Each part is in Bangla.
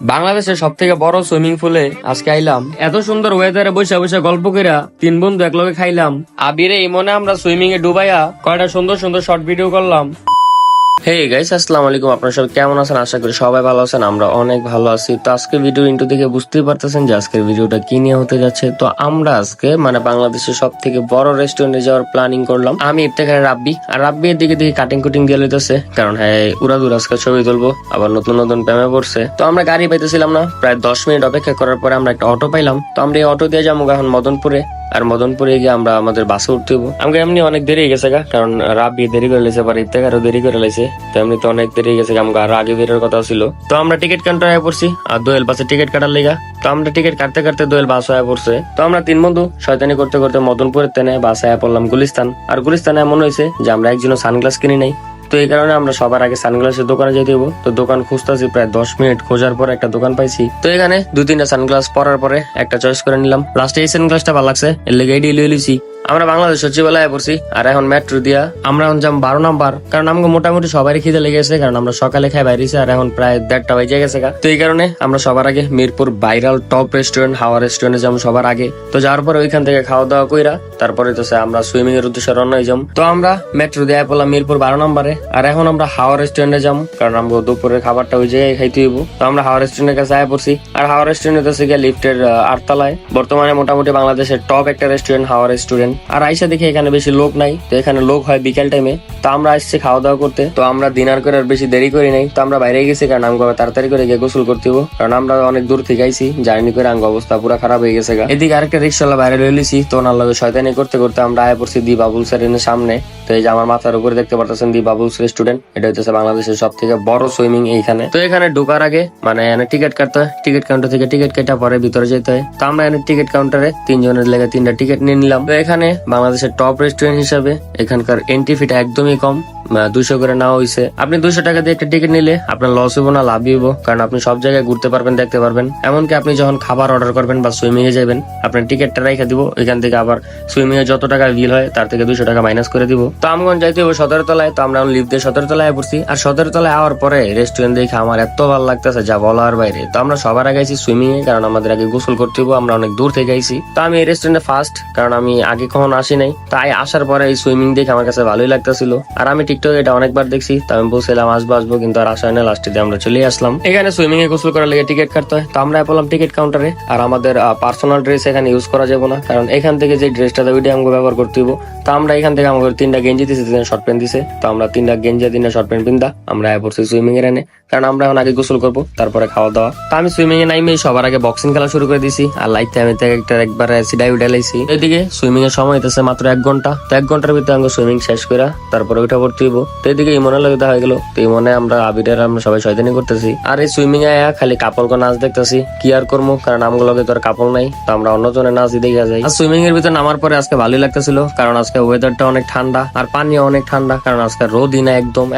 বাংলাদেশের সব থেকে বড় সুইমিং পুলে আজকে আইলাম। এত সুন্দর ওয়েদারে বসে বসে গল্প কইরা তিন বন্ধু একলগে খাইলাম। আবিরে এই মনে আমরা সুইমিং এ ডুবাইয়া কয়টা সুন্দর সুন্দর শর্ট ভিডিও করলাম। হে গাইস, আসসালামু আলাইকুম। আপনারা সবাই কেমন আছেন? আশা করি সবাই ভালো আছেন। আমরা অনেক ভালো আছি। তো আজকে ভিডিও ইন্টু দেখে বুঝতেই পারতেছেন যে আজকের ভিডিওটা কি নিয়ে হতে যাচ্ছে। তো আমরা আজকে বাংলাদেশের সব থেকে বড় রেস্টুরেন্টে যাওয়ার প্ল্যানিং করলাম। আমি ইফতেখারে রাব্বি, আর রাব্বি এর দিকে দেখি কাটিং কুটিং দিয়ে লইতেছে, কারণ হ্যাঁ উড়াদুর আজকে ছবি তুলবো, আবার নতুন নতুন প্রেমে পড়ছে। তো আমরা গাড়ি পাইতেছিলাম না, প্রায় 10 মিনিট অপেক্ষা করার পরে আমরা একটা অটো পাইলাম। তো আমরা এই অটো দিয়ে যাবো এখন মদনপুরে, আর মদনপুরে গিয়ে আমরা আমাদের বাসে উঠতে হবো। আমাকে এমনি অনেক দেরি হয়ে গেছে গা, কারণ রাব্বি দেরি করে লেছে, পরে ইফতেখারও দেরি করে লেছে। তো এমনি তো অনেক দেরি হয়ে গেছে, আমাকে আরো আগে বেরোর কথা ছিল। তো আমরা টিকিট কাউন্টারে পড়ছি আর দোয়েল বাসে টিকিট কাটার লেগা। তো আমরা টিকিট কাটতে কাটতে দোয়েল বাস হয়ে পড়ছে। তো আমরা তিন বন্ধু শয়তানি করতে করতে মদনপুরের তেনে বাসে পড়লাম গুলিস্তান। আর গুলিস্তানে এমন হয়েছে যে আমরা একজনও সানগ্লাস কিনি নাই। তো এই কারণে আমরা সবার আগে সানগ্লাসের দোকানে যেতে হবো। তো দোকান খুঁজতেছি, প্রায় 10 মিনিট খোঁজার পর একটা দোকান পাইছি। তো এখানে 2-3টা সানগ্লাস পরার পরে একটা চয়েস করে নিলাম। লাস্টে এই সানগ্লাসটা ভালো লাগছে, এর লেগে এডি লই লইছি। আমরা বাংলাদেশ সচিবালয়ে পড়ছি, আর এখন মেট্রো দিয়া আমরা এখন যাম 12 নাম্বার, কারণ আমাকে মোটামুটি সবারই খিদে লেগেছে, কারণ আমরা সকালে খাই বাইরেছি, আর এখন প্রায় 1:30 বাজে গেছে গা। তো এই কারণে আমরা সবার আগে মিরপুর ভাইরাল টপ রেস্টুরেন্ট হাওয়া রেস্টুরেন্টে যাবো সবার আগে। তো যাওয়ার পরে ওইখান থেকে খাওয়া দাওয়া কইরা তারপরে তো আমরা সুইমিং এর উদ্দেশ্যে রওনা হয়ে যাম। তো আমরা মেট্রো দিয়ে পড়লাম মিরপুর 12 নম্বরে, আর এখন আমরা হাওয়া রেস্টুরেন্টে যাবো, কারণ আমরা দুপুরের খাবারটা ওই জায়গায় খাইতে হইব। তো আমরা হাওয়া রেস্টুরেন্টের কাছে আয় পড়ছি, আর হাওয়া রেস্টুরেন্ট হচ্ছে গিয়ে লিফটের 8 তলায়। বর্তমানে মোটামুটি বাংলাদেশের টপ একটা রেস্টুরেন্ট হাওয়া রেস্টুরেন্ট। আর আইসা দেখি এখানে বেশি লোক নাই, তো এখানে লোক হয় বিকেল টাইমে। তো আমরা আসছি খাওয়া দাওয়া করতে। তো আমরা ডিনার করে আর বেশি দেরি করি নাই, তো আমরা বাইরে গেছি, কারণ আমাকে তাড়াতাড়ি করে গিয়ে গোসল করতে হবো, কারণ আমরা অনেক দূর থেকে আইছি। জার্নি করে আঙ্গ অবস্থা পুরো খারাপ হয়ে গেছে গা। এদিকে আরেকটা রিক্সাওয়ালা বাইরে লইলিছি, তো ওনার লগে শয়তানি করতে করতে আমরা আয় পড়ছি দি বাবুলস এর সামনে। তো এই যে আমার মাথার উপরে দেখতে পারতেছেন দি বাবুলস রেস্টুরেন্ট, এটা হচ্ছে বাংলাদেশের সব থেকে বড় সুইমিং এইখানে। তো এখানে ঢোকার আগে এখানে টিকিট কাটতে হয়, টিকিট কাউন্টার থেকে টিকিট কেটে পরে ভিতরে যেতে হয়। তো আমরা এখানে টিকিট কাউন্টারে 3 জনের লেগে 3টা টিকিট নিয়ে নিলাম। তো এখানে বাংলাদেশের টপ রেস্টুরেন্ট হিসাবে এখানকার এন্ট্রি ফিটা একদমই কম, 200 করে নেওয়া হয়েছে। আপনি 200 টাকা দিয়ে একটা টিকিট নিলে আপনার লস হইব না, লাভ হইব, কারণ আপনি সব জায়গায় ঘুরতে পারবেন, দেখতে পারবেন। এমনকি আপনি যখন খাবার অর্ডার করবেন বা সুইমিং এ যাবেন, আপনার টিকিটটা রেখে দিব, এখান থেকে আবার সুইমিং এ যত টাকা বিল হয় তার থেকে 200 টাকা মাইনাস করে দিব। তো আমগঞ্জ যাইতে হবে 17 তলায়। তো আমরা লিফট দিয়ে 17 তলায় পড়ছি, আর 17 তলায় আওয়ার পরে রেস্টুরেন্ট দেখে আমার এত ভালো লাগতেছে যা বলার বাইরে। তো আমরা সবার আগে আইছি সুইমিং এ, কারণ আমাদের আগে গোসল করতে হবে, আমরা অনেক দূর থেকে আইছি। তো আমি এই রেস্টুরেন্টে ফার্স্ট, কারণ আমি আগে কখনো আসি নাই। তাই আসার পরে এই সুইমিং দেখে আমার কাছে ভালোই লাগতেছিল, আর আমি টিকটকে এটা অনেকবার দেখছি। তো আমি বলছিলাম আসবো, কিন্তু আর আসা হয় না। লাস্টে দিয়ে আমরা চলে আসলাম। এখানে সুইমিং এ গোসল করার লেগে টিকিট কাটতে হয়। তো আমরা বললাম টিকিট কাউন্টারে, আর আমাদের পার্সোনাল ড্রেস এখানে ইউজ করা যাবে না, কারণ এখান থেকে যে ড্রেসটা দেবে ওইটা আমাকে ব্যবহার করতে হইব। তো আমরা এখান থেকে আমাকে 3টা গেঞ্জি দিছে, 3টা শর্ট প্যান্ট দিছে। তো আমরা 3টা গেঞ্জি 3টা শর্ট প্যান্ট পিন্দা আমরা পড়ছি সুইমিং এর এনে, কারণ আমরা এখন আগে গোসল করবো তারপরে খাওয়া দাওয়া। তো আমি সুইমিং এ নাইমে সবার আগে বক্সিং খেলা শুরু করে দিছি, আর লাইট টাইমে একবার সিডাই উঠে লাইছি। এদিকে সুইমিং এর সময় হইতেছে মাত্র 1 ঘন্টা। তো 1 ঘন্টার ভিতরে আমরা সুইমিং শেষ করে তারপরে উঠা পড়তে হইব। তো এদিকে ইমনের লগে দেখা হয়ে গেল। তো ইমনে আমরা আবিরের আমরা সবাই শয়তানি করতেছি, আর এই সুইমিং এ খালি কাপলকে নাচ দেখতেছি। কি আর করবো, কারণ আমগুলো লগে তো আর কাপল নাই। তো আমরা অন্যজনের নাচ দেখা যাই। আর সুইমিং এর ভিতরে নামার পরে আজকে ভালোই লাগতেছিল, কারণ আজকে ওয়েদারটা অনেক ঠান্ডা, আর পানিও অনেক ঠান্ডা, কারণ আজকে রোদই না,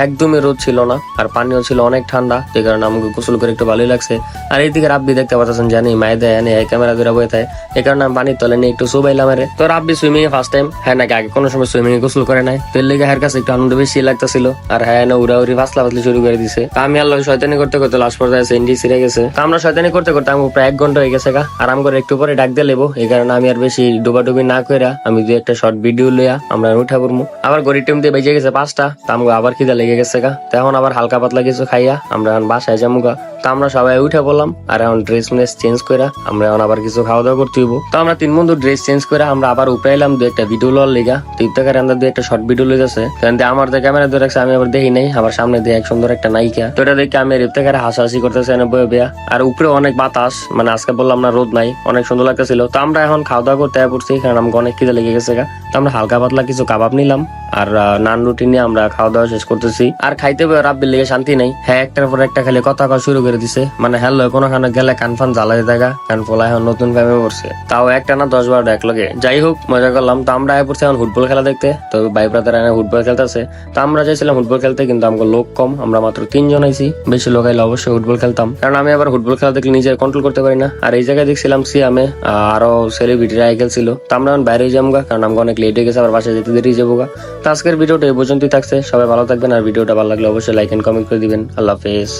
একদমই রোদ ছিল না, আর পানিও ছিল অনেক ঠান্ডা। এই কারণে আমাকে গোসল করে একটু ভালোই লাগছে। আর এইদিকে রাব্বি দেখতে পাচ্ছেন, জানি মায়ে দেয় ক্যামেরা ধরে বয়ে থাকে, এই কারণে আমি পানির তলে নিয়ে একটু শুবাইলাম। তো রাব্বি সুইমিং এ ফার্স্ট টাইম, হ্যাঁ নাকি আগে কোনো সময় সুইমিং এ গোসল করে নাই। তো এর লেগে হ্যার কাছে একটু আনন্দ বেশি লাগতেছিল, আর হ্যাঁ না উড়াউড়ি ফাসলা শুরু করে দিছে। আমি আল্লাহ শয়তানি করতে করতে লাস্ট পর্যায়ে এন্ডি ছিঁড়ে গেছে। তো আমরা শয়তানি করতে করতে আমি প্রায় 1 ঘন্টা হয়ে গেছে গা। আরাম করে একটু পরে ডাক দিয়ে লেবো, এই কারণে আমি আর বেশি ডুবাডুবি না কইরা আমি 2-একটা শর্ট ভিডিও লইয়া আমরা উঠা পড়বো। আবার ঘড়ির টাইম দিয়ে বেজে গেছে 5টা। তো আমাকে আবার খিদা লেগে গেছে গা। তো এখন আবার হালকা পাতলা কিছু খাইয়া আমরা এখন বাসায় যাবো গা। তো আমরা সবাই উঠে বললাম, আর এখন ড্রেস চেঞ্জ করে আমরা এখন আবার কিছু খাওয়া দাওয়া করতে হইব। তো আমরা 3 বন্ধু ড্রেস চেঞ্জ করে আমরা আবার উপরে এলাম 2-একটা ভিডিও লওয়ার লেগা। তো ইফতেখারে আমরা 2-একটা শর্ট ভিডিও লইতেছে। আমার ক্যামেরা ধরে রাখছে, আমি আবার দেখি নাই। আবার সামনে দিয়ে এক সুন্দর একটা নায়িকা, তো এটা দেখে আমি ইফতেখারে হাসাহাসি করতেছে বয়ে বেয়া। আর উপরে অনেক বাতাস, আজকে বললাম না রোদ নাই, অনেক সুন্দর লাগতেছিল। তো আমরা এখন খাওয়া দাওয়া করতে পড়ছি, কারণ আমাকে অনেক খিদে লেগে গেছে গা। তো আমরা হালকা পাতলা কিছু কাবাব নিলাম, আর নান রুটি নিয়ে আমরা খাওয়া দাওয়া শেষ করতেছি। আর খাইতে রাব্বির লেগে শান্তি নাই, হ্যাঁ একটার পর একটা খালি কথা কওয়া শুরু করে দিছে। হ্যালো কোনোখানে গেলে কানফান জ্বালাই দেখা, কারণ পোলা এখন নতুন প্রেমে পড়ছে, তাও একটা না 10-12টা একলগে। যাই হোক, মজা করলাম। তো আমরা পড়ছি এখন ফুটবল খেলা দেখতে। তো ভাই ব্রাদার ফুটবল খেলতেছে। তো আমরা চাইছিলাম ফুটবল খেলতে, কিন্তু আমাকে লোক কম, আমরা মাত্র 3 জন আইছি। বেশি লোক আইলে অবশ্যই ফুটবল খেলতাম, কারণ আমি আবার ফুটবল খেলা দেখলে নিজে কন্ট্রোল করতে পারি না। আর এই জায়গায় দেখছিলাম সিয়ামে আরো সেলিব্রিটিরা খেলছিল। তো আমরা এখন বাইরে যাবো, কারণ আমাকে অনেক লেট হয়ে গেছে, আবার বাসায় যেতে দেরি যাবো। তো আজকের ভিডিওটা এই পর্যন্তই থাকছে। সবাই ভালো থাকবেন, আর ভিডিওটা ভালো লাগলে অবশ্যই লাইক এন্ড কমেন্ট করে দিবেন। আল্লাহ হাফেজ।